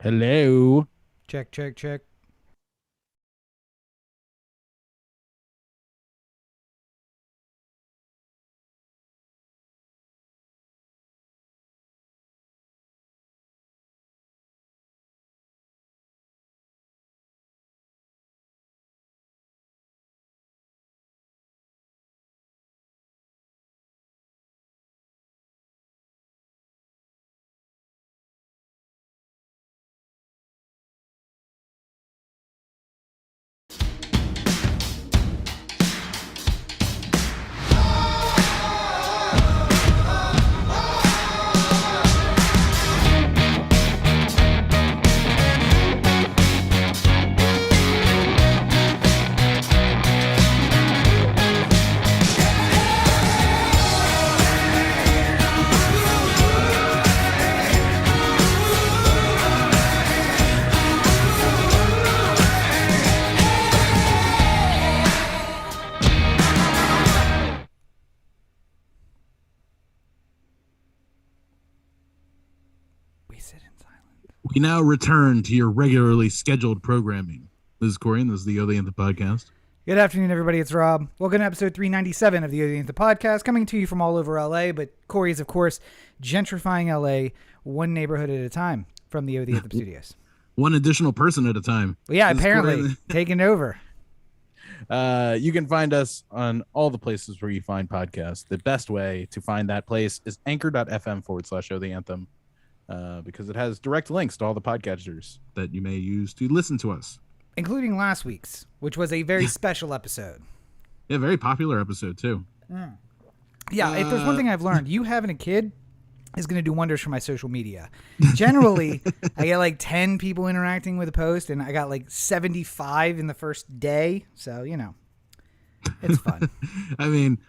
Hello. Check, check, check. We sit in silence. We now return to your regularly scheduled programming. This is Corey, and this is the Other Anthem podcast. Good afternoon, everybody. It's Rob. Welcome to episode 397 of the Anthem podcast, coming to you from all over LA. But Corey is, of course, gentrifying LA one neighborhood at a time from the Anthem studios. One additional person at a time. Well, yeah, This is apparently Corey. taking over. You can find us on all the places where you find podcasts. The best way to find that place is anchor.fm/show the anthem, because it has direct links to all the podcasters. That you may use to listen to us. Including last week's, which was a very special episode. Yeah, very popular episode, too. Yeah, if there's one thing I've learned, you having a kid is going to do wonders for my social media. Generally, I get like 10 people interacting with a post, and I got like 75 in the first day. So, it's fun. I mean,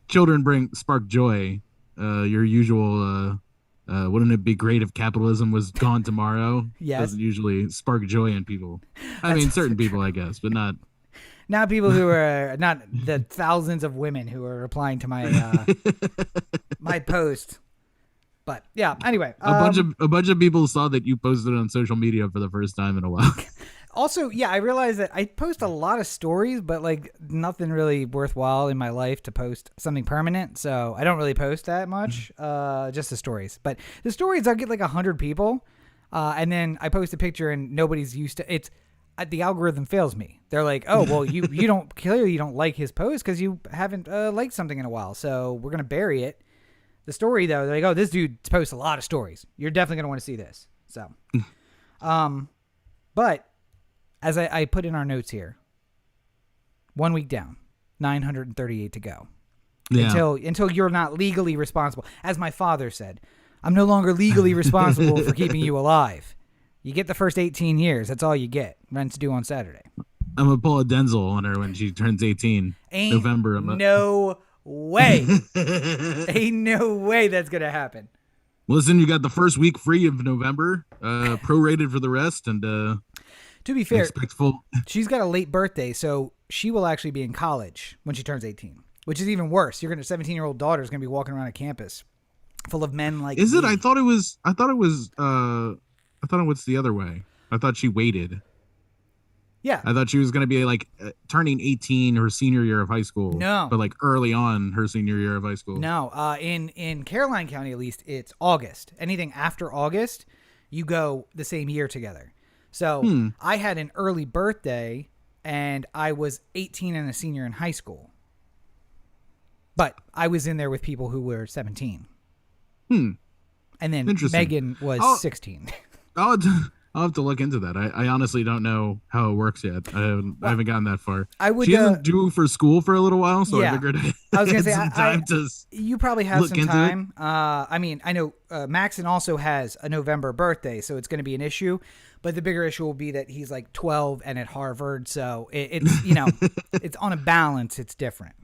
children spark joy. Your usual, wouldn't it be great if capitalism was gone tomorrow? Yes. Doesn't usually spark joy in people. I mean, certain people, I guess, but not. Not people who are not the thousands of women who are replying to my my post. But yeah, anyway, A bunch of people saw that you posted on social media for the first time in a while. Also, yeah, I realized that I post a lot of stories, but like nothing really worthwhile in my life to post something permanent. So I don't really post that much, just the stories. But the stories, I'll get like 100 people, and then I post a picture and nobody's used to it's. The algorithm fails me. They're like, oh, well, you don't clearly you don't like his post because you haven't liked something in a while. So we're gonna bury it. The story though, they're like, oh, this dude posts a lot of stories. You're definitely gonna want to see this. So, but as I put in our notes here, 1 week down, 938 to go. Yeah. Until you're not legally responsible. As my father said, I'm no longer legally responsible for keeping you alive. You get the first 18 years. That's all you get. Rent's due on Saturday. I'm gonna pull a Denzel on her when she turns 18. Ain't November. no way. Ain't no way that's going to happen. Listen, you got the first week free of November, prorated for the rest, and To be fair, expect full. she's got a late birthday, so she will actually be in college when she turns 18, which is even worse. You're going to 17-year-old daughter is going to be walking around a campus full of men like Is it? me. I thought it was the other way. I thought she waited. Yeah. I thought she was going to be like turning 18 her senior year of high school. No. But like early on her senior year of high school. No, in Caroline County at least, it's August. Anything after August, you go the same year together. So I had an early birthday, and I was 18 and a senior in high school. But I was in there with people who were 17. And then Interesting. Megan was 16. I'll have to look into that. I honestly don't know how it works yet. I haven't gotten that far. I would. She isn't due for school for a little while, so Yeah. I figured I was gonna had say some time to. you probably have look some into time. I mean, I know Maxon also has a November birthday, so it's going to be an issue. But the bigger issue will be that he's like 12 and at Harvard, so it's it's on a balance. It's different.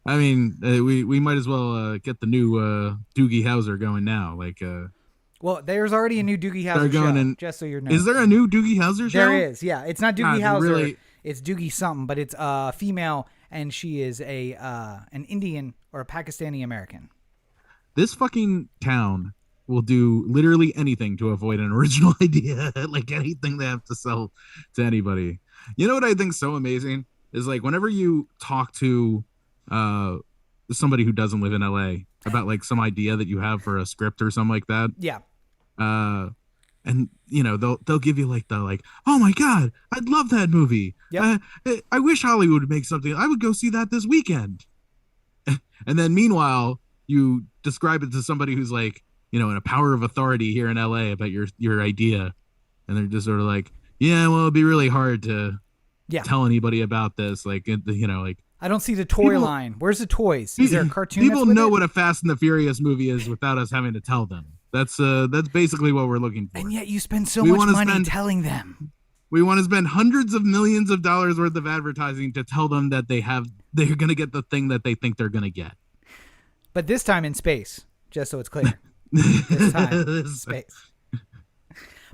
I mean, we might as well get the new Doogie Howser going now. Like, Well, there's already a new Doogie They're Howser going show, in- just so you know. is there a new Doogie Howser show? There is, yeah. It's not Doogie God, Howser. really- It's Doogie something, but it's female, and she is an Indian or a Pakistani American. This fucking town will do literally anything to avoid an original idea, like anything they have to sell to anybody. You know what I think so amazing is like whenever you talk to uh somebody who doesn't live in LA about like some idea that you have for a script or something like that. Yeah. Uh and you know they'll give you like the like, oh my god, I'd love that movie. Yep. I wish Hollywood would make something. I would go see that this weekend. And then meanwhile, you describe it to somebody who's like, you know, in a power of authority here in LA about your idea, and they're just sort of like, yeah, well, it'd be really hard to tell anybody about this. Like, you know, like I don't see the toy line. Where's the toys? Is there a cartoon? People know what a Fast and the Furious movie is without us having to tell them. That's basically what we're looking for. And yet you spend so much money telling them. We want to spend hundreds of millions of dollars worth of advertising to tell them that they're going to get the thing that they think they're going to get. But this time in space, just so it's clear. This time in space.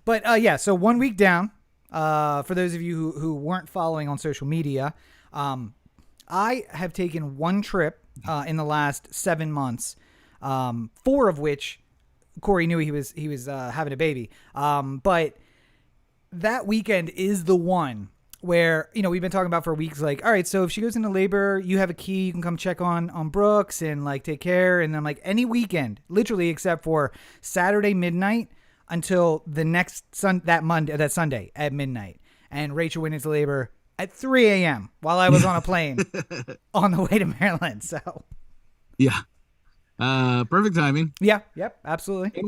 But yeah, so 1 week down. For those of you who weren't following on social media, I have taken one trip in the last 7 months, 4 of which Corey knew he was having a baby. But that weekend is the one where, you know, we've been talking about for weeks, like, all right, so if she goes into labor, you have a key, you can come check on Brooks and like take care. And I'm like, any weekend, literally, except for Saturday midnight until the next that Sunday at midnight. And Rachel went into labor at 3 a.m. while I was on a plane on the way to Maryland. So yeah, perfect timing. Yeah. Yep. Absolutely.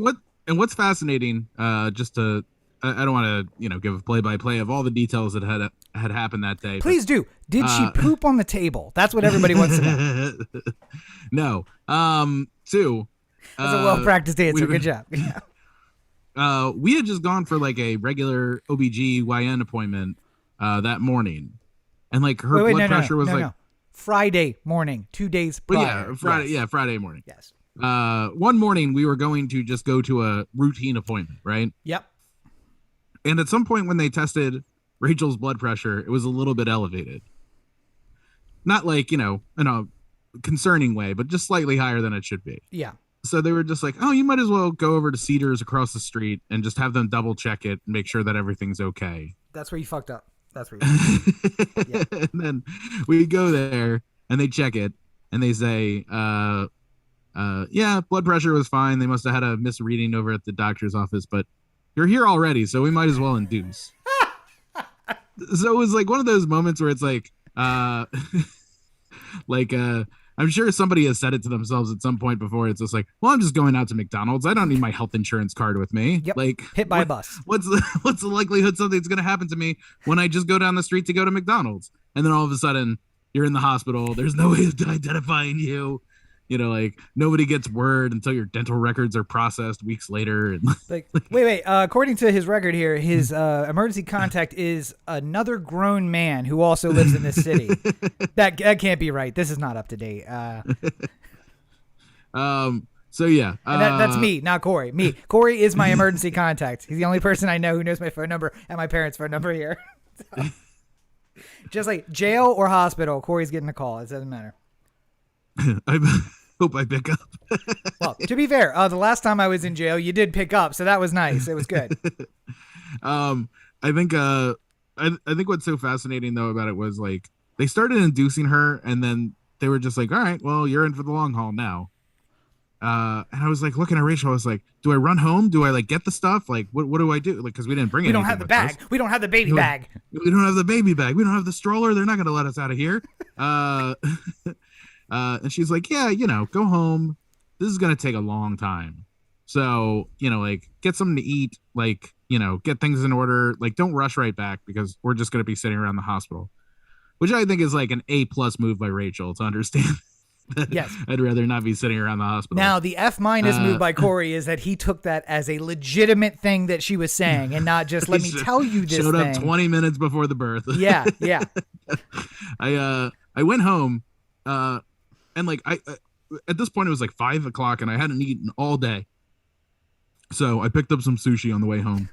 And what's fascinating, just to, I don't want to, you know, give a play-by-play of all the details that had happened that day. Please do. Did she poop on the table? That's what everybody wants to know. No. Sue. That's a well-practiced answer. Good job. Yeah. We had just gone for like a regular OBGYN appointment that morning. And like her blood pressure was like Friday morning, 2 days prior. Yeah, Friday. Yes. Yeah, Friday morning. Yes. One morning we were going to just go to a routine appointment, right? Yep. And at some point when they tested Rachel's blood pressure, it was a little bit elevated. Not like, you know, in a concerning way, but just slightly higher than it should be. Yeah. So they were just like, oh, you might as well go over to Cedars across the street and just have them double check it and make sure that everything's okay. That's where you fucked up. That's where you fucked up. Yeah. And then we go there and they check it and they say, yeah, blood pressure was fine. They must have had a misreading over at the doctor's office, but you're here already, so we might as well induce. So it was like one of those moments where it's like, I'm sure somebody has said it to themselves at some point before. It's just like, well, I'm just going out to McDonald's. I don't need my health insurance card with me. Yep. Like hit by a bus. What's the likelihood something's going to happen to me when I just go down the street to go to McDonald's? And then all of a sudden you're in the hospital. There's no way of identifying you. You know, like nobody gets word until your dental records are processed weeks later. And like, wait. According to his record here, his emergency contact is another grown man who also lives in this city. That can't be right. This is not up to date. So yeah, and that's me, not Corey. Me, Corey is my emergency contact. He's the only person I know who knows my phone number and my parents' phone number here. So, just like jail or hospital, Corey's getting a call. It doesn't matter. I hope I pick up. Well, to be fair, the last time I was in jail, you did pick up, so that was nice. It was good. I think what's so fascinating though about it was like they started inducing her, and then they were just like, "All right, well, you're in for the long haul now." And I was like looking at Rachel. I was like, "Do I run home? Do I like get the stuff? Like, what do I do? Like, because we didn't bring it. We don't have the bag. We don't have the baby bag. We don't have the baby bag. We don't have the stroller. They're not going to let us out of here." And she's like, yeah, you know, go home. This is going to take a long time. So, you know, like get something to eat, like, you know, get things in order. Like, don't rush right back because we're just going to be sitting around the hospital, which I think is like an A+ move by Rachel to understand. Yes. I'd rather not be sitting around the hospital. Now, the F- move by Corey is that he took that as a legitimate thing that she was saying and not just, let me tell you this showed thing. Up 20 minutes before the birth. Yeah, yeah. I went home, and like I at this point it was like 5 o'clock and I hadn't eaten all day. So I picked up some sushi on the way home.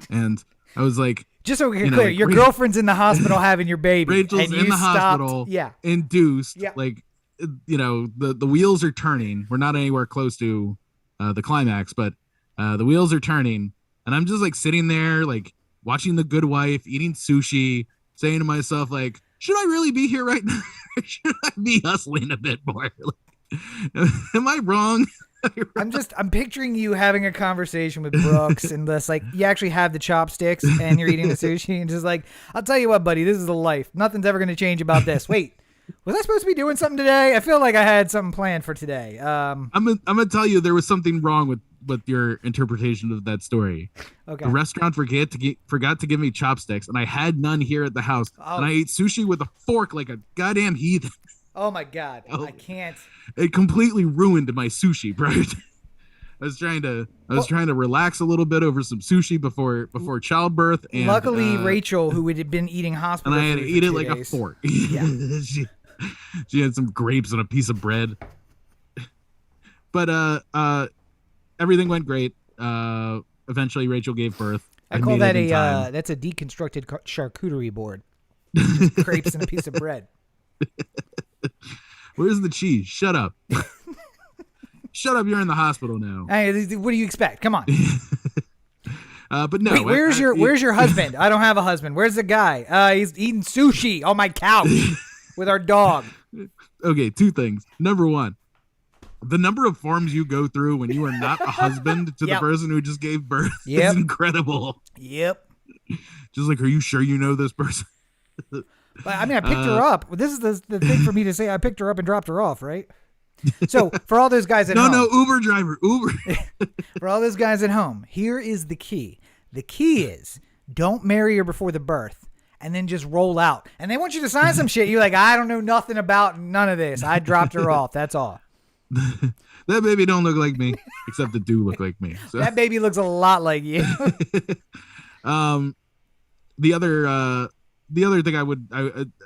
And I was like, just so we're clear, your girlfriend's in the hospital having your baby. Rachel's in the hospital, yeah, induced. Yeah. Like, you know, the wheels are turning. We're not anywhere close to the climax, but The wheels are turning, and I'm just like sitting there, like watching The Good Wife, eating sushi, saying to myself, like, should I really be here right now? Or should I be hustling a bit more? Like, am I wrong? I'm picturing you having a conversation with Brooks and this, like, you actually have the chopsticks and you're eating the sushi and just like, I'll tell you what, buddy, this is the life. Nothing's ever going to change about this. Wait, was I supposed to be doing something today? I feel like I had something planned for today. I'm gonna tell you there was something wrong with your interpretation of that story. Okay. The restaurant forgot to give me chopsticks, and I had none here at the house, and I ate sushi with a fork like a goddamn heathen. Oh my God, I can't. It completely ruined my sushi, bro. I was trying to relax a little bit over some sushi before childbirth, and luckily Rachel, who had been eating hospital, and I had to eat it like days. A fork. Yeah. she had some grapes and a piece of bread. But everything went great. Eventually Rachel gave birth. I call that that's a deconstructed charcuterie board. Just grapes and a piece of bread. Where's the cheese? Shut up. Shut up, you're in the hospital now. Hey, what do you expect? Come on. But no. Wait, where's your husband? I don't have a husband. Where's the guy? He's eating sushi on my couch with our dog. Okay, two things. Number one, the number of forms you go through when you are not a husband to the person who just gave birth is incredible. Yep. Just like, are you sure you know this person? But I mean, I picked her up. This is the thing for me to say. I picked her up and dropped her off, right? So for all those guys at home. No, Uber driver, Uber. For all those guys at home, here is the key. The key is don't marry her before the birth and then just roll out. And they want you to sign some shit. You're like, I don't know nothing about none of this. I dropped her off. That's all. That baby don't look like me, except it do look like me. So. That baby looks a lot like you. The other thing I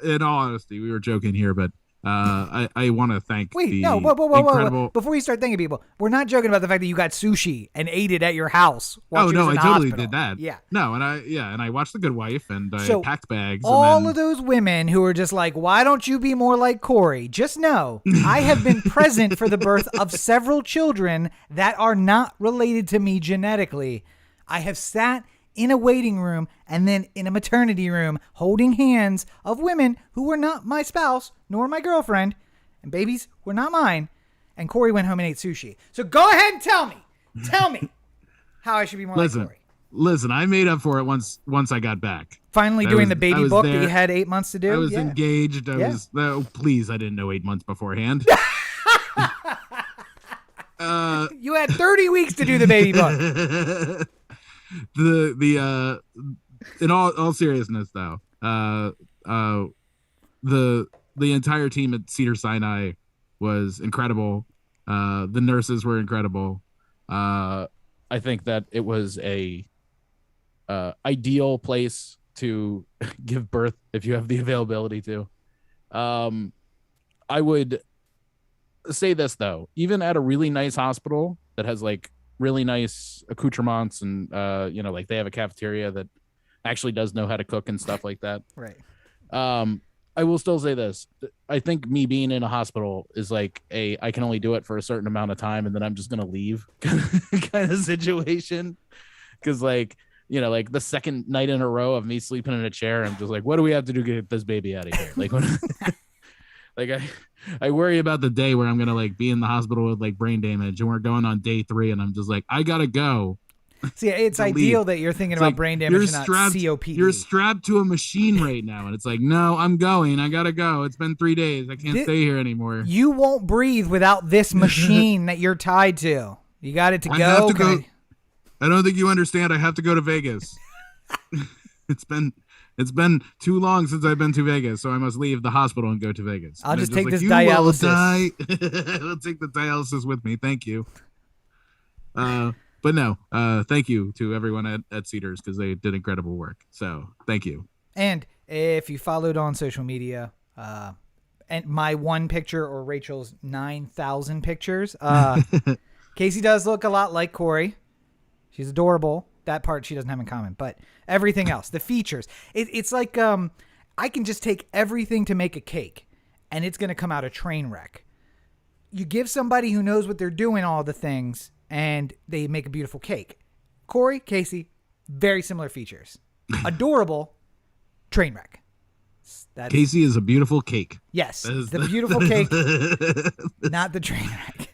in all honesty, we were joking here, but I want to thank whoa, incredible. Before you start thanking people, we're not joking about the fact that you got sushi and ate it at your house. Oh no, I totally hospital. did that. Yeah. No, and I watched The Good Wife and I packed bags. All of those women who are just like, why don't you be more like Corey? Just know I have been present for the birth of several children that are not related to me genetically. I have sat in a waiting room and then in a maternity room holding hands of women who were not my spouse nor my girlfriend, and babies were not mine, and Corey went home and ate sushi. So go ahead and tell me how I should be more like Corey. Listen, I made up for it once I got back. Finally doing the baby book that you had 8 months to do? I was engaged. Please, I didn't know 8 months beforehand. You had 30 weeks to do the baby book. In all seriousness though, the entire team at Cedars-Sinai was incredible. The nurses were incredible. I think that it was a ideal place to give birth if you have the availability to. I would say this though, even at a really nice hospital that has like really nice accoutrements and like they have a cafeteria that actually does know how to cook and stuff like that. Right. I will still say this. I think me being in a hospital is like I can only do it for a certain amount of time and then I'm just going to leave kind of situation. Cause like the second night in a row of me sleeping in a chair, I'm just like, what do we have to do to get this baby out of here? Like when I worry about the day where I'm going to like be in the hospital with like brain damage and we're going on day 3 and I'm just like, I got to go. See, it's ideal that you're thinking about like, brain damage and not COPD. You're strapped to a machine right now. And it's like, no, I'm going. I got to go. It's been 3 days. I can't stay here anymore. You won't breathe without this machine that you're tied to. You got it to go. I don't think you understand. I have to go to Vegas. It's been too long since I've been to Vegas, so I must leave the hospital and go to Vegas. I'll just take this dialysis. I'll take the dialysis with me. Thank you. But no, thank you to everyone at Cedars because they did incredible work. So thank you. And if you followed on social media, and my one picture or Rachel's 9,000 pictures, Casey does look a lot like Corey. She's adorable. That part she doesn't have in common, but everything else, the features, it's like I can just take everything to make a cake, and it's going to come out a train wreck. You give somebody who knows what they're doing all the things, and they make a beautiful cake. Corey, Casey, very similar features. Adorable, train wreck. That's, Casey is a beautiful cake. yes, the beautiful cake, not the train wreck.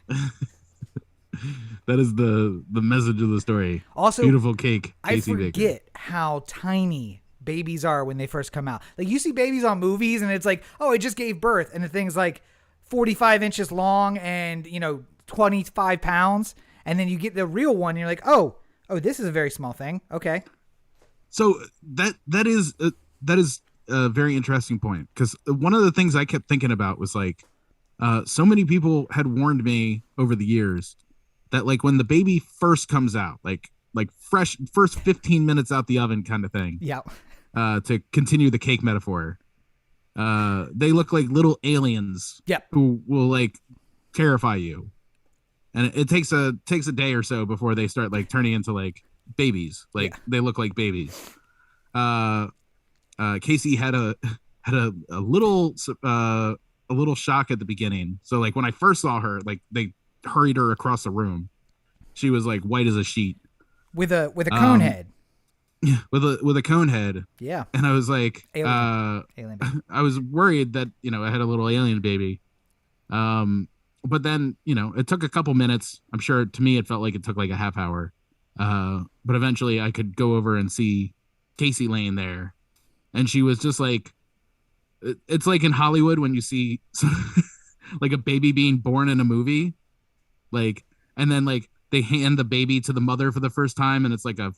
That is the message of the story. Also, beautiful cake. Casey I forget Baker. how tiny babies are when they first come out. Like, you see babies on movies and it's like, oh, it just gave birth, and the thing's like 45 inches long and 25 pounds, and then you get the real one and you're like, oh, this is a very small thing. Okay. So that is a very interesting point, because one of the things I kept thinking about was like, so many people had warned me over the years that, like, when the baby first comes out, like fresh, first 15 minutes out the oven kind of thing. Yeah. To continue the cake metaphor, they look like little aliens. Yep. Who will like terrify you, and it takes a day or so before they start like turning into like babies. Like, they look like babies. Casey had a little shock at the beginning. So like when I first saw her, like they hurried her across the room. She was like white as a sheet With a cone head. with a cone head. Yeah. And I was like, Alien baby. I was worried that I had a little alien baby. But then it took a couple minutes. I'm sure to me it felt like it took like a half hour. But eventually I could go over and see Casey laying there, and she was just like, it's like in Hollywood when you see like a baby being born in a movie, like, and then like they hand the baby to the mother for the first time, and it's like a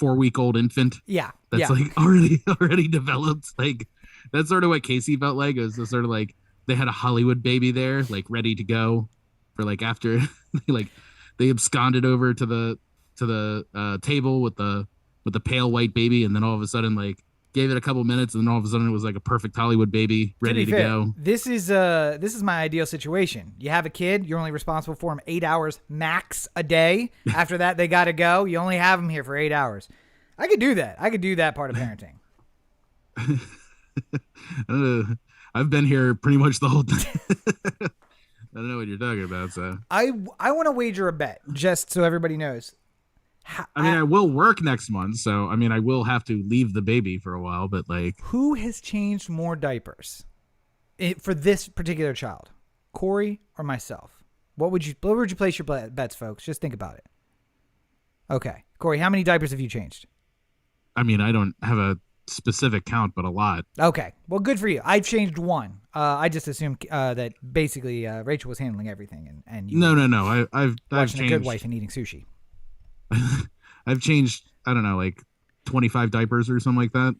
4-week-old infant. Yeah. That's like already developed. Like, that's sort of what Casey felt like. It was just sort of like they had a Hollywood baby there, like ready to go for like after they absconded over to the table with the pale white baby, and then all of a sudden like gave it a couple minutes, and then all of a sudden it was like a perfect Hollywood baby ready to go. This is my ideal situation. You have a kid, you're only responsible for him 8 hours max a day. After that, they got to go. You only have them here for 8 hours. I could do that. I could do that part of parenting. I've been here pretty much the whole time. I don't know what you're talking about. So I want to wager a bet, just so everybody knows. I will work next month, so I will have to leave the baby for a while, but like, who has changed more diapers for this particular child, Corey or myself? Where would you place your bets, folks? Just think about it. Okay, Corey, how many diapers have you changed? I don't have a specific count, but a lot. Okay, well, good for you. I've changed one. I just assumed that basically Rachel was handling everything, and you no. I've watching changed. The Good Wife and eating sushi. I've changed, I don't know, like 25 diapers or something like that.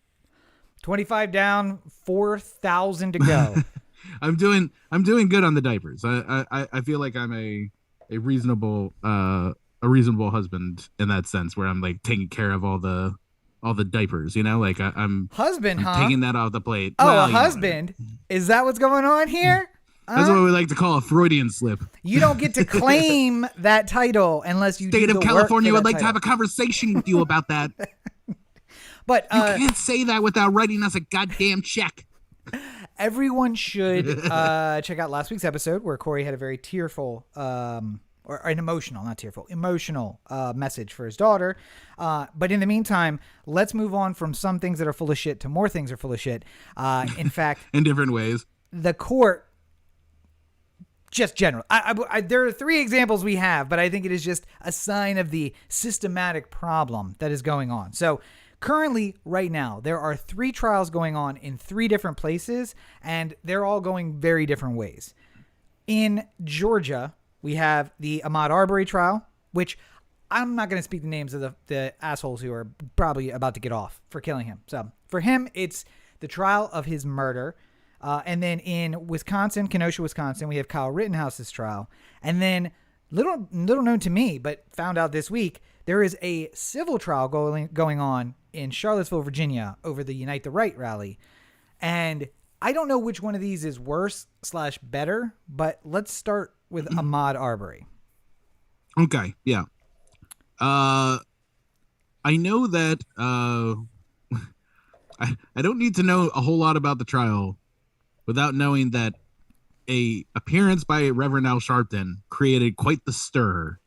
25 down, 4,000 to go. I'm doing good on the diapers. I feel like I'm a reasonable husband in that sense, where I'm like taking care of all the diapers, like I'm husband, I'm taking that off the plate. Oh, well, a husband? Is that what's going on here? That's what we like to call a Freudian slip. You don't get to claim that title unless you State do of the California work would like title. to have a conversation with you about that. But you can't say that without writing us a goddamn check. Everyone should check out last week's episode where Corey had a very tearful, or an emotional, not tearful, emotional message for his daughter. But in the meantime, let's move on from some things that are full of shit to more things that are full of shit. In fact, in different ways. The court, just general. There are 3 examples we have, but I think it is just a sign of the systematic problem that is going on. So currently, right now, there are 3 trials going on in 3 different places, and they're all going very different ways. In Georgia, we have the Ahmaud Arbery trial, which I'm not going to speak the names of the assholes who are probably about to get off for killing him. So for him, it's the trial of his murder. And then in Wisconsin, Kenosha, Wisconsin, we have Kyle Rittenhouse's trial. And then little known to me, but found out this week, there is a civil trial going on in Charlottesville, Virginia over the Unite the Right rally. And I don't know which one of these is worse / better, but let's start with Ahmaud Arbery. Okay, yeah. I know that I don't need to know a whole lot about the trial without knowing that a appearance by Reverend Al Sharpton created quite the stir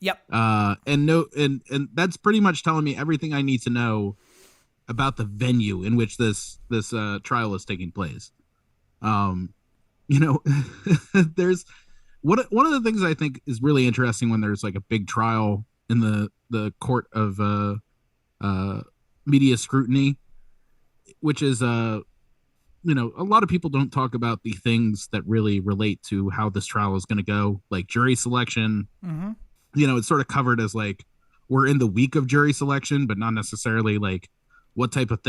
Yep. And that's pretty much telling me everything I need to know about the venue in which this trial is taking place. Um, you know, there's one of the things I think is really interesting when there's like a big trial in the court of media scrutiny, which is a lot of people don't talk about the things that really relate to how this trial is going to go, like jury selection. Mm-hmm. It's sort of covered as like we're in the week of jury selection, but not necessarily like what type of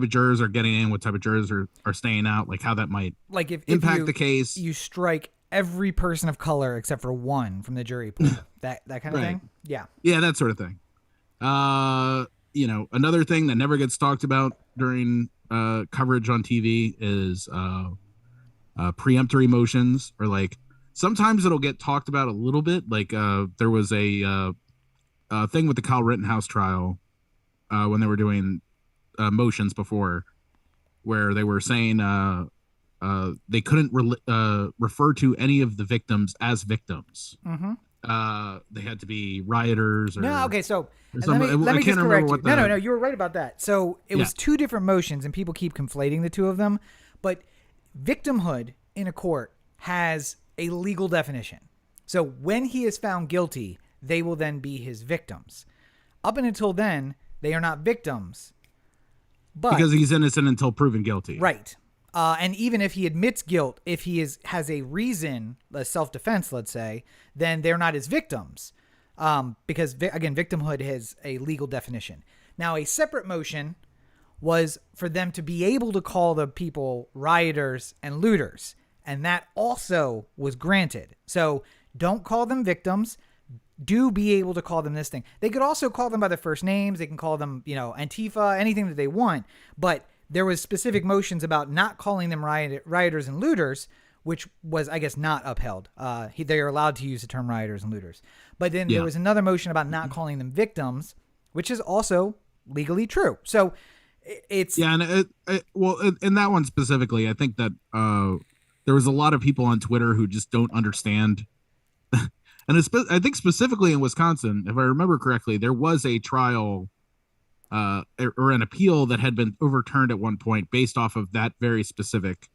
jurors are getting in, what type of jurors are staying out, like how that might Like if impact the case. You strike every person of color except for one from the jury pool. that kind of Right. thing. Yeah. Yeah, that sort of thing. Another thing that never gets talked about during coverage on TV is preemptory motions, or like sometimes it'll get talked about a little bit. Like there was a thing with the Kyle Rittenhouse trial when they were doing motions before, where they were saying they couldn't refer to any of the victims as victims. Mm-hmm. They had to be rioters. No, okay, so let I me can't just remember correct you. what the- No, you were right about that. So it was two different motions, and people keep conflating the two of them. But victimhood in a court has a legal definition. So when he is found guilty, they will then be his victims. Up until then, they are not victims. But because he's innocent until proven guilty. right. And even if he admits guilt, if he has a reason, self-defense, let's say, then they're not his victims. Because, again, victimhood has a legal definition. Now, a separate motion was for them to be able to call the people rioters and looters. And that also was granted. So don't call them victims. Do be able to call them this thing. They could also call them by their first names. They can call them, Antifa, anything that they want. But there was specific motions about not calling them rioters and looters, which was, I guess, not upheld. They are allowed to use the term rioters and looters. But then there was another motion about not calling them victims, which is also legally true. So it's... Yeah, and in that one specifically, I think that there was a lot of people on Twitter who just don't understand. And I think specifically in Wisconsin, if I remember correctly, there was a trial or an appeal that had been overturned at one point based off of that very specific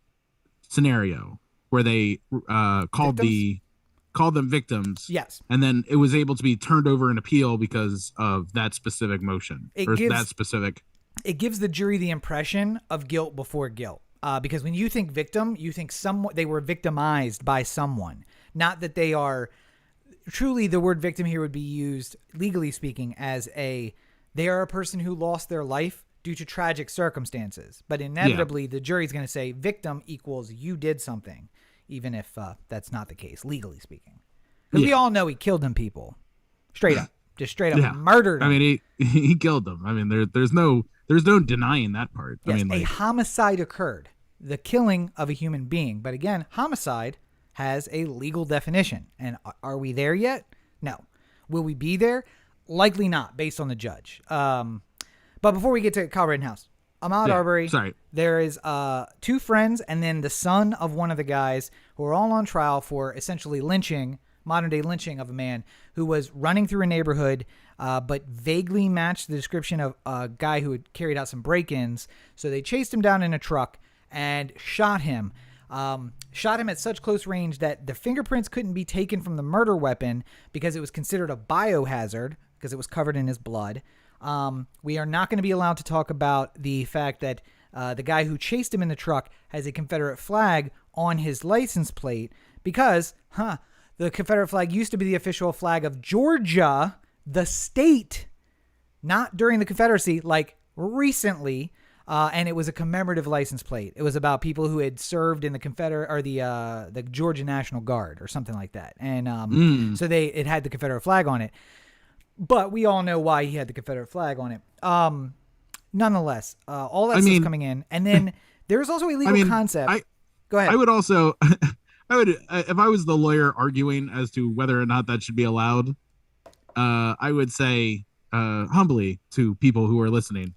scenario where they called them victims. Yes. And then it was able to be turned over in appeal because of that specific motion. It gives the jury the impression of guilt before guilt. Because when you think victim, you think they were victimized by someone. Not that they are... Truly, the word victim here would be used, legally speaking, as they are a person who lost their life due to tragic circumstances. But inevitably, the jury's going to say victim equals you did something, even if that's not the case, legally speaking. Because we all know he killed them people. Straight up. Just straight up murdered them. I mean, he killed them. I mean, there's no denying that part. Yes, I mean, a homicide occurred. The killing of a human being. But again, homicide has a legal definition. And are we there yet? No. Will we be there? Likely not, based on the judge. But before we get to Kyle Rittenhouse, Ahmaud Arbery, there is two friends and then the son of one of the guys who are all on trial for essentially lynching, modern-day lynching of a man who was running through a neighborhood but vaguely matched the description of a guy who had carried out some break-ins. So they chased him down in a truck and shot him. Shot him at such close range that the fingerprints couldn't be taken from the murder weapon because it was considered a biohazard because it was covered in his blood. We are not going to be allowed to talk about the fact that the guy who chased him in the truck has a Confederate flag on his license plate because, the Confederate flag used to be the official flag of Georgia, the state, not during the Confederacy, like recently. And it was a commemorative license plate. It was about people who had served in the Confederate or the Georgia National Guard or something like that. And so it had the Confederate flag on it. But we all know why he had the Confederate flag on it. Nonetheless, all that stuff's coming in. And then there's also a legal concept. Go ahead. I would also, if I was the lawyer arguing as to whether or not that should be allowed, I would say humbly to people who are listening,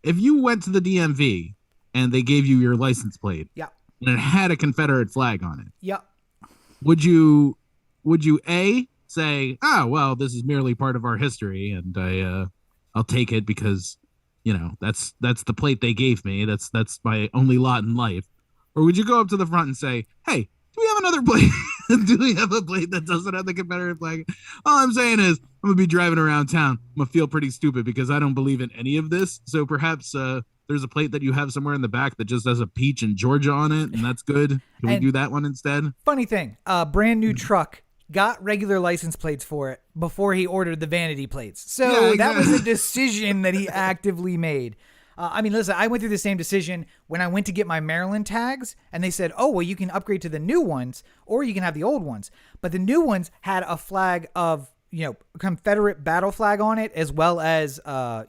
if you went to the DMV and they gave you your license plate, and it had a Confederate flag on it, would you A, say, well, this is merely part of our history, and I'll take it because, that's the plate they gave me. That's my only lot in life. Or would you go up to the front and say, hey, do we have another plate? Do we have a plate that doesn't have the Confederate flag? All I'm saying is I'm gonna be driving around town. I'm gonna feel pretty stupid because I don't believe in any of this. So perhaps there's a plate that you have somewhere in the back that just has a peach and Georgia on it, and that's good. Can we do that one instead? Funny thing, brand new truck, got regular license plates for it before he ordered the vanity plates. So Yeah, exactly. That was a decision that he actively made. Listen, I went through the same decision when I went to get my Maryland tags, and they said, oh, well, you can upgrade to the new ones, or you can have the old ones. But the new ones had a flag of, Confederate battle flag on it, as well as, a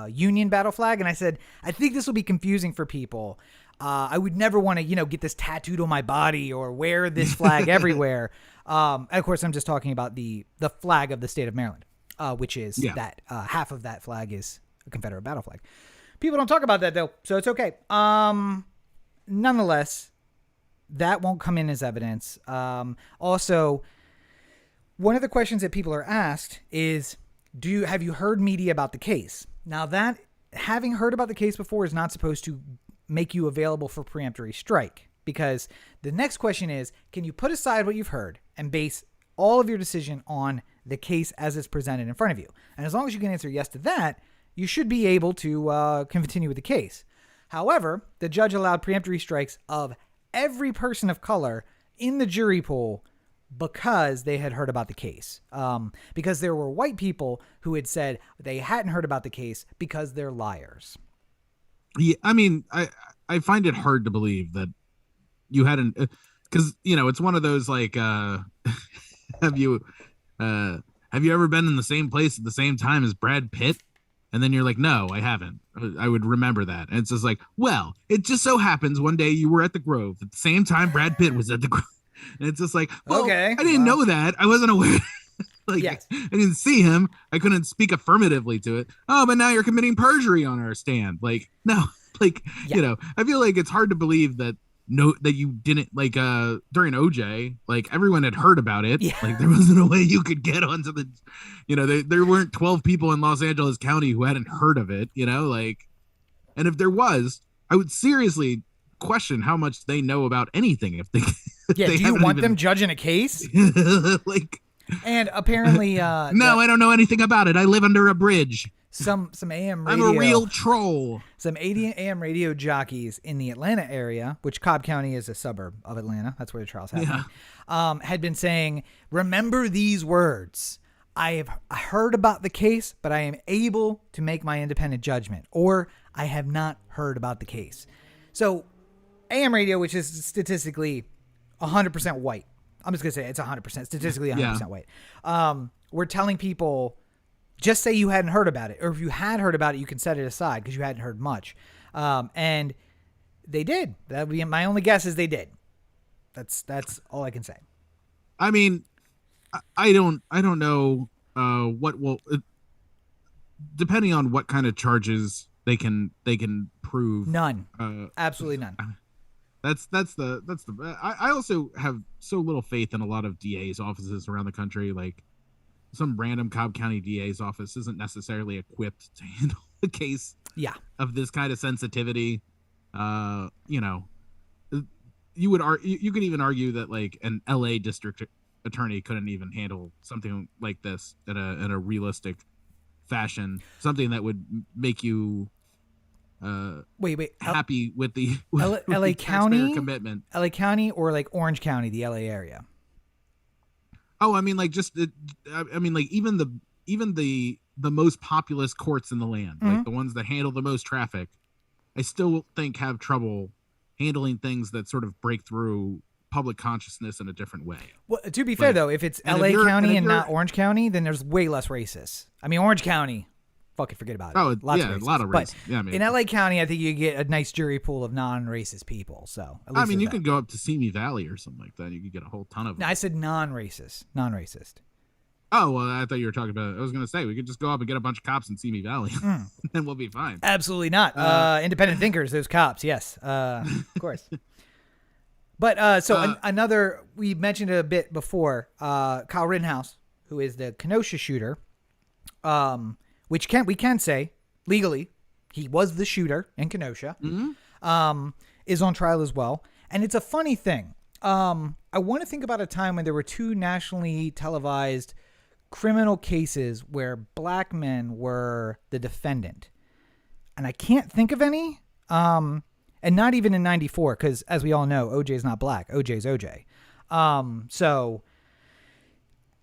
Union battle flag. And I said, I think this will be confusing for people. I would never want to, get this tattooed on my body or wear this flag everywhere. And of course, I'm just talking about the flag of the state of Maryland, which is that half of that flag is a Confederate battle flag. People don't talk about that though, so it's okay. Nonetheless, that won't come in as evidence. Also, one of the questions that people are asked is, have you heard media about the case? Now that having heard about the case before is not supposed to make you available for preemptory strike, because the next question is, can you put aside what you've heard and base all of your decision on the case as it's presented in front of you? And as long as you can answer yes to that, you should be able to continue with the case. However, the judge allowed preemptory strikes of every person of color in the jury pool because they had heard about the case. Because there were white people who had said they hadn't heard about the case because they're liars. Yeah, I mean, I find it hard to believe that you hadn't, because it's one of those like, have you ever been in the same place at the same time as Brad Pitt? And then you're like, no, I haven't. I would remember that. And it's just like, well, it just so happens one day you were at the Grove at the same time Brad Pitt was at the Grove. And it's just like, well, okay, I didn't know that. I wasn't aware. Yes. I didn't see him. I couldn't speak affirmatively to it. Oh, but now you're committing perjury on our stand. Like, no, I feel like it's hard to believe that you didn't, like, during OJ, like, everyone had heard about it. Yeah. Like, there wasn't a way you could get onto the, there weren't 12 people in Los Angeles County who hadn't heard of it, and if there was, I would seriously question how much they know about anything. If they, do you want them judging a case? Like, and apparently, no, I don't know anything about it. I live under a bridge. Some AM radio. I'm a real troll. Some AM radio jockeys in the Atlanta area, which Cobb County is a suburb of Atlanta. That's where the trial's happening. Yeah. Had been saying, remember these words. I have heard about the case, but I am able to make my independent judgment, or I have not heard about the case. So AM radio, which is statistically 100% white. I'm just going to say it's 100%, statistically 100% white. We're telling people, just say you hadn't heard about it, or if you had heard about it, you can set it aside because you hadn't heard much. And they did. That would be my only guess is they did. That's all I can say. I mean, I don't know what will, depending on what kind of charges they can prove. None. Absolutely none. That's the I also have so little faith in a lot of DA's offices around the country. Like, some random Cobb County DA's office isn't necessarily equipped to handle a case of this kind of sensitivity. You could even argue that, like, an LA district attorney couldn't even handle something like this in a realistic fashion, something that would make you happy with the LA County commitment. LA County or like Orange County, the LA area. Oh, I mean, like, just I mean, like, even the most populous courts in the land, like the ones that handle the most traffic, I still think have trouble handling things that sort of break through public consciousness in a different way. Well, to be fair, though, if it's LA County and not Orange County, then there's way less racists. I mean, Orange County, fucking forget about it. Oh, lots yeah, of racists. A lot of racists. But yeah, I mean, in LA County, I think you get a nice jury pool of non-racist people. So at least I mean, you could go up to Simi Valley or something like that. You could get a whole ton of them. No, I said non-racist. Non-racist. Oh, well, I thought you were talking about, I was going to say, we could just go up and get a bunch of cops in Simi Valley and we'll be fine. Absolutely not. Independent thinkers, those cops. Yes, of course. But another, we mentioned it a bit before, Kyle Rinhaus, who is the Kenosha shooter, which we can say legally he was the shooter in Kenosha, is on trial as well. And it's a funny thing. I want to think about a time when there were two nationally televised criminal cases where black men were the defendant. And I can't think of any. And not even in 94, because as we all know, OJ is not black. OJ is OJ.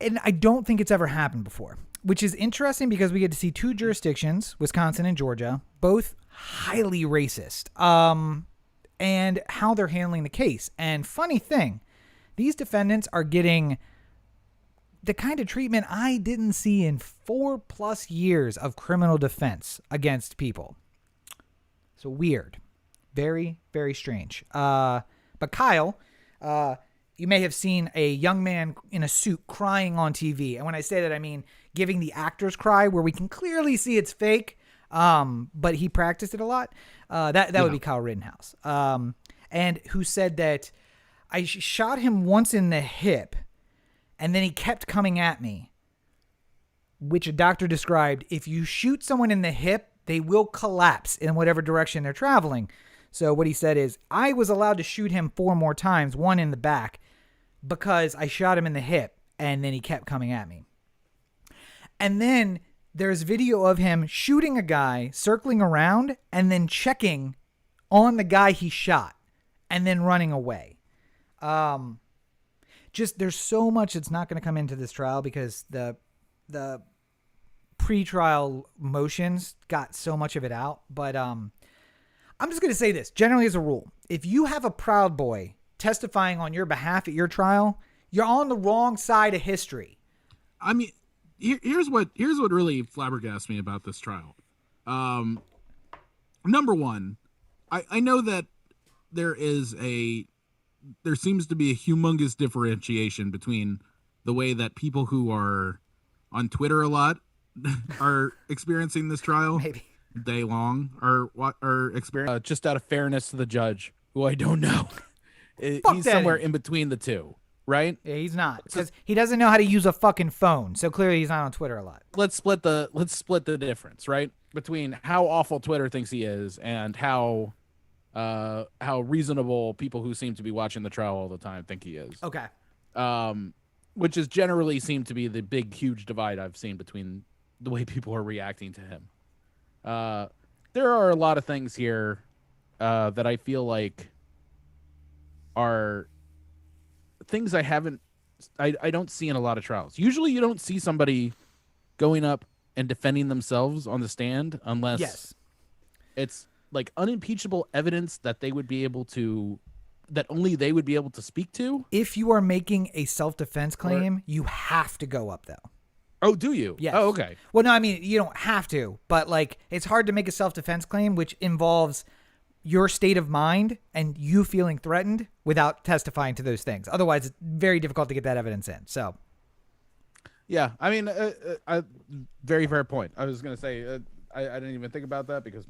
And I don't think it's ever happened before, which is interesting because we get to see two jurisdictions, Wisconsin and Georgia, both highly racist, and how they're handling the case. And funny thing, these defendants are getting the kind of treatment I didn't see in 4+ years of criminal defense against people. So weird. Very, very strange. But Kyle, you may have seen a young man in a suit crying on TV. And when I say that, I mean giving the actor's cry where we can clearly see it's fake, but he practiced it a lot. That would be Kyle Rittenhouse. And who said that I shot him once in the hip, and then he kept coming at me, which a doctor described, if you shoot someone in the hip, they will collapse in whatever direction they're traveling. So what he said is, I was allowed to shoot him 4 more times, one in the back, because I shot him in the hip, and then he kept coming at me. And then there's video of him shooting a guy, circling around, and then checking on the guy he shot, and then running away. Just there's so much that's not going to come into this trial because the pre-trial motions got so much of it out. But I'm just going to say this. Generally, as a rule, if you have a Proud Boy testifying on your behalf at your trial, you're on the wrong side of history. I mean, here's what really flabbergasts me about this trial. Number one, I know that there seems to be a humongous differentiation between the way that people who are on Twitter a lot are experiencing this trial. Maybe. Day long or what are experience just out of fairness to the judge, who I don't know. He's somewhere in between the two, right? Yeah, he's not, because he doesn't know how to use a fucking phone. So clearly he's not on Twitter a lot. Let's split the difference, right? Between how awful Twitter thinks he is and how reasonable people who seem to be watching the trial all the time think he is. Okay. Which is generally seemed to be the big, huge divide I've seen between the way people are reacting to him. There are a lot of things here that I feel like are things I don't see in a lot of trials. Usually you don't see somebody going up and defending themselves on the stand unless it's like unimpeachable evidence that only they would be able to speak to. If you are making a self-defense claim, you have to go up, though. Oh, do you? Yes. Oh, okay. Well, no, I mean, you don't have to, but like it's hard to make a self-defense claim, which involves your state of mind and you feeling threatened without testifying to those things. Otherwise, it's very difficult to get that evidence in. So, yeah, I mean, very fair point. I was going to say, I didn't even think about that because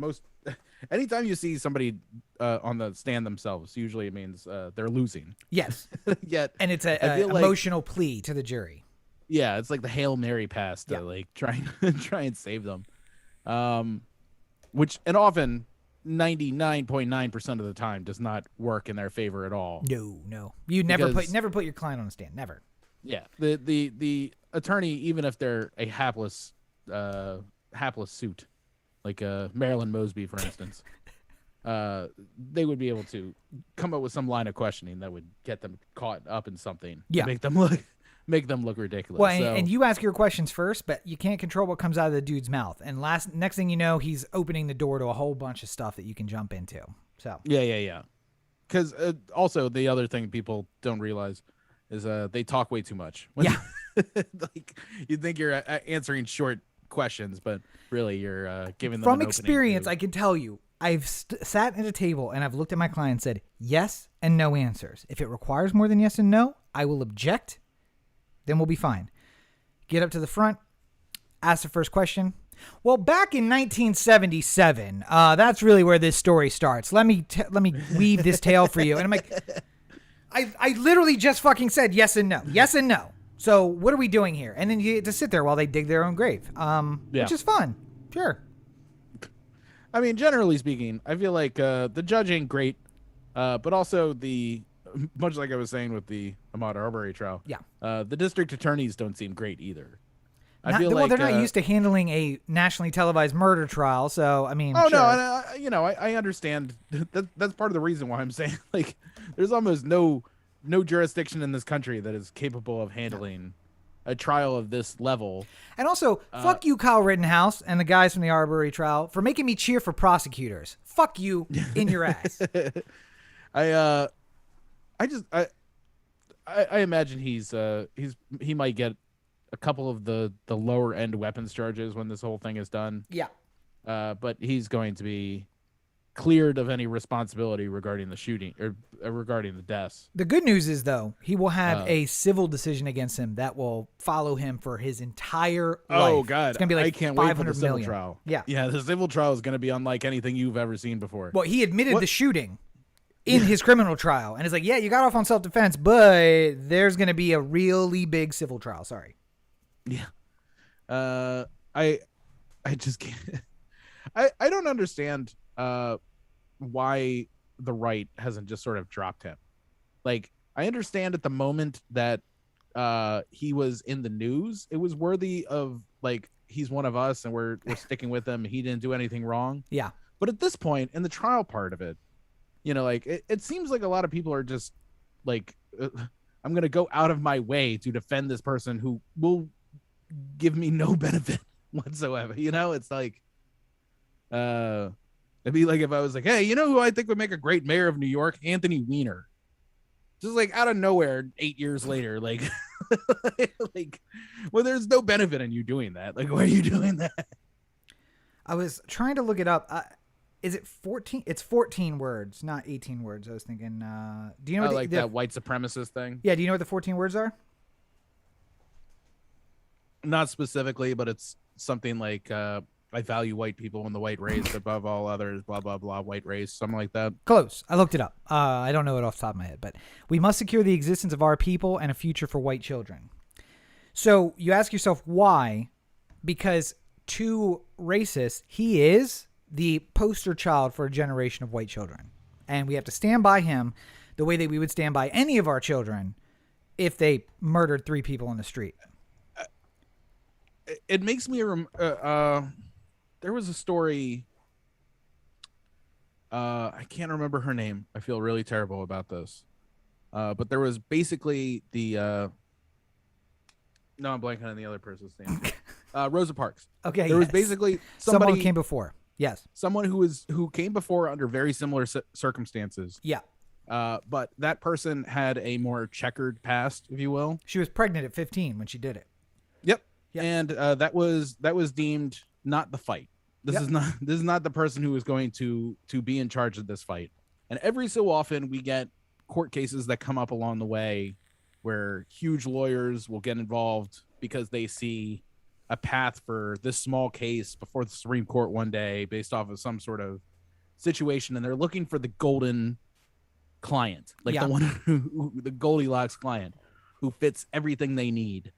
anytime you see somebody on the stand themselves, usually it means they're losing. Yes. Yet, and it's an emotional plea to the jury. Yeah, it's like the Hail Mary pass to like try and save them, which and often 99.9% of the time does not work in their favor at all. No, you never put your client on the stand, never. Yeah, the attorney, even if they're a hapless suit, like Marilyn Mosby, for instance, they would be able to come up with some line of questioning that would get them caught up in something. Yeah, to make them look ridiculous. Well, and you ask your questions first, but you can't control what comes out of the dude's mouth. And next thing you know, he's opening the door to a whole bunch of stuff that you can jump into. So yeah. Because also the other thing people don't realize is they talk way too much. Like you think you're answering short questions, but really you're giving them from experience. I can tell you, I've sat at a table and I've looked at my client and said yes and no answers. If it requires more than yes and no, I will object. Then we'll be fine. Get up to the front, ask the first question. Well, back in 1977, that's really where this story starts. Let me weave this tale for you. And I'm like, I literally just fucking said yes and no. Yes and no. So what are we doing here? And then you get to sit there while they dig their own grave. Which is fun. Sure. I mean, generally speaking, I feel like the judge ain't great, but also much like I was saying with the Ahmaud Arbery trial. Yeah. The district attorneys don't seem great either. Well, they're not used to handling a nationally televised murder trial, so I mean. Oh sure. no, and I understand. That's part of the reason why I'm saying like there's almost no jurisdiction in this country that is capable of handling a trial of this level. And also, fuck you, Kyle Rittenhouse, and the guys from the Arbery trial for making me cheer for prosecutors. Fuck you in your ass. I imagine he might get a couple of the lower end weapons charges when this whole thing is done. Yeah. But he's going to be cleared of any responsibility regarding the shooting or regarding the deaths. The good news is, though, he will have a civil decision against him that will follow him for his entire life. Oh God, it's gonna be like I can't wait for the 500 civil million. trial. Yeah, the civil trial is going to be unlike anything you've ever seen before. Well, he admitted the shooting in his criminal trial, and it's like, yeah, you got off on self-defense, but there's going to be a really big civil trial. Sorry. Yeah. I just can't. I don't understand why the right hasn't just sort of dropped him. Like, I understand at the moment that he was in the news, it was worthy of, like, he's one of us and we're sticking with him. He didn't do anything wrong. Yeah. But at this point in the trial part of it, like it seems like a lot of people are just like, I'm going to go out of my way to defend this person who will give me no benefit whatsoever. It's like, it'd be like if I was like, hey, who I think would make a great mayor of New York? Anthony Weiner. Just like out of nowhere, 8 years later, like, well, there's no benefit in you doing that. Like, why are you doing that? I was trying to look it up. Is it 14? It's 14 words, not 18 words. I was thinking, do you know what that white supremacist thing? Yeah. Do you know what the 14 words are? Not specifically, but it's something like, I value white people and the white race above all others, blah, blah, blah, white race, something like that. Close. I looked it up. I don't know it off the top of my head, but we must secure the existence of our people and a future for white children. So you ask yourself why? Because to racists, he is the poster child for a generation of white children. And we have to stand by him the way that we would stand by any of our children if they murdered 3 people in the street. It makes me there was a story, I can't remember her name. I feel really terrible about this. But there was basically no, I'm blanking on the other person's name. Rosa Parks. Okay. There was basically someone who came before. Yes. Someone who came before under very similar circumstances. Yeah. But that person had a more checkered past, if you will. She was pregnant at 15 when she did it. Yep. Yep. And that was deemed not the fight. This is not the person who is going to be in charge of this fight. And every so often we get court cases that come up along the way where huge lawyers will get involved because they see a path for this small case before the Supreme Court one day based off of some sort of situation, and they're looking for the golden client, like the one the Goldilocks client who fits everything they need.